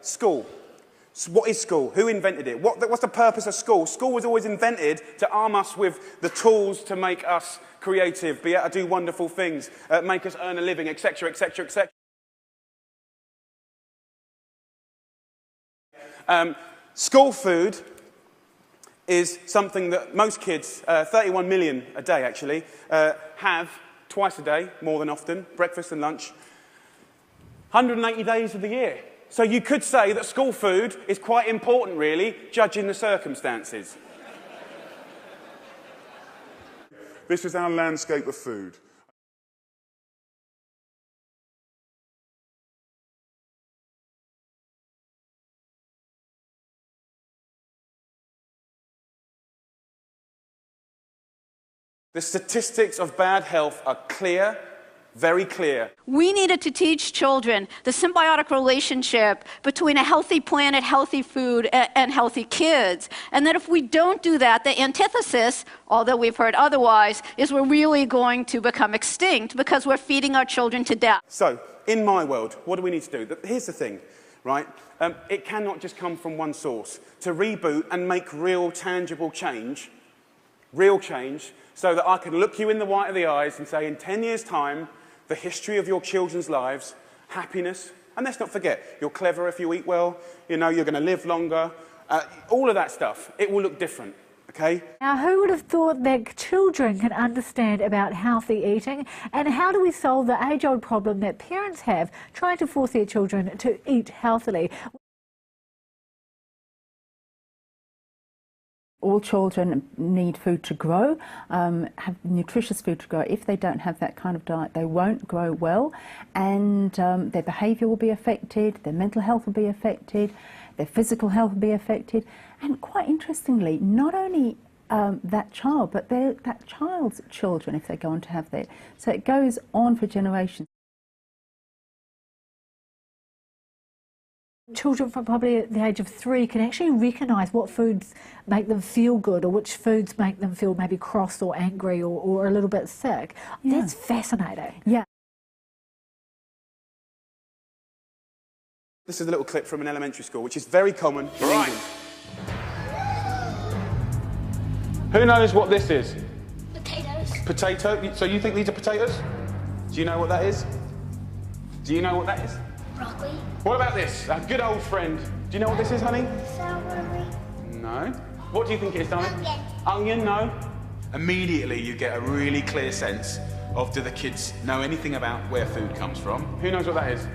School. So what is school? Who invented it? What's the purpose of school? School was always invented to arm us with the tools to make us creative, be able to do wonderful things, make us earn a living, etc., etc., etc. School food is something that most kids, 31 million a day actually, have twice a day, more than often, breakfast and lunch, 180 days of the year. So you could say that school food is quite important, really, judging the circumstances. This is our landscape of food. The statistics of bad health are clear, very clear. We needed to teach children the symbiotic relationship between a healthy planet, healthy food, and healthy kids. And that if we don't do that, the antithesis, although we've heard otherwise, is we're really going to become extinct because we're feeding our children to death. So, in my world, what do we need to do? Here's the thing, right? It cannot just come from one source. To reboot and make real, tangible change, so that I can look you in the white of the eyes and say, in 10 years' time, the history of your children's lives, happiness, and let's not forget, you're clever if you eat well, you know, you're going to live longer, all of that stuff, it will look different, okay? Now, who would have thought that children can understand about healthy eating, and how do we solve the age-old problem that parents have trying to force their children to eat healthily? All children need food to grow, have nutritious food to grow. If they don't have that kind of diet, they won't grow well, and their behaviour will be affected, their mental health will be affected, their physical health will be affected, and quite interestingly, not only that child, but that child's children, if they go on to have that. So it goes on for generations. Children from probably at the age of 3 can actually recognise what foods make them feel good or which foods make them feel maybe cross or angry or a little bit sick. Yeah. That's fascinating. Yeah. This is a little clip from an elementary school, which is very common in England. Who knows what this is? Potatoes. Potato? So you think these are potatoes? Do you know what that is? Do you know what that is? Broccoli. What about this? Our good old friend. Do you know what this is, honey? Celery. No. What do you think it is, darling? Onion. Onion, no. Immediately you get a really clear sense of, do the kids know anything about where food comes from? Who knows what that is?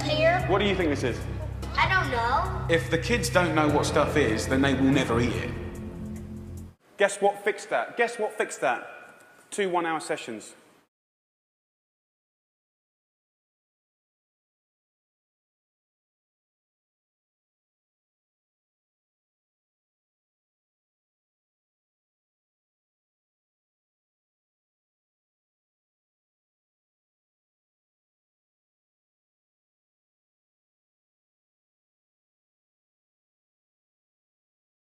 Pear. What do you think this is? I don't know. If the kids don't know what stuff is, then they will never eat it. Guess what fixed that? Guess what fixed that? 2 one-hour sessions.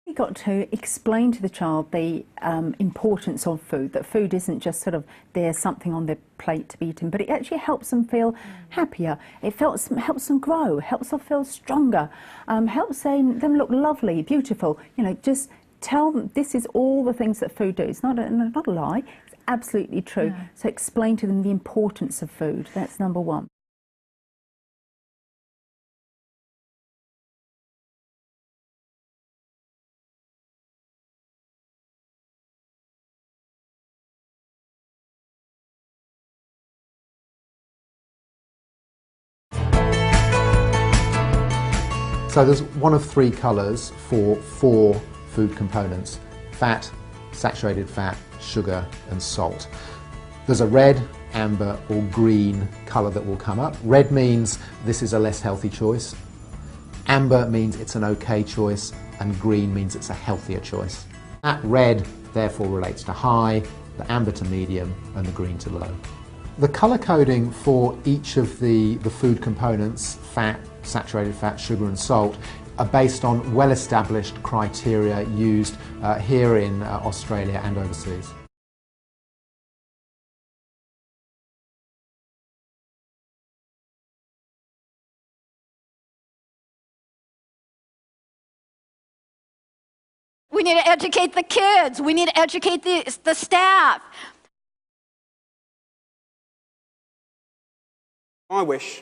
You've got to explain to the child the importance of food, that food isn't just sort of there's something on their plate to be eaten, but it actually helps them feel happier, it helps them grow, helps them feel stronger, helps them look lovely, beautiful. You know, just tell them this is all the things that food do. It's not a lie, it's absolutely true. Yeah. So explain to them the importance of food, that's number one. So there's one of 3 colours for 4 food components: fat, saturated fat, sugar and salt. There's a red, amber or green colour that will come up. Red means this is a less healthy choice, amber means it's an okay choice, and green means it's a healthier choice. That red therefore relates to high, the amber to medium and the green to low. The colour coding for each of the food components, fat, saturated fat, sugar and salt, are based on well-established criteria used here in Australia and overseas. need to educate the kids. We need to educate the staff. My wish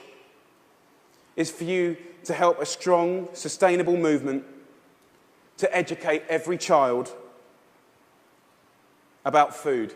is for you to help a strong, sustainable movement to educate every child about food.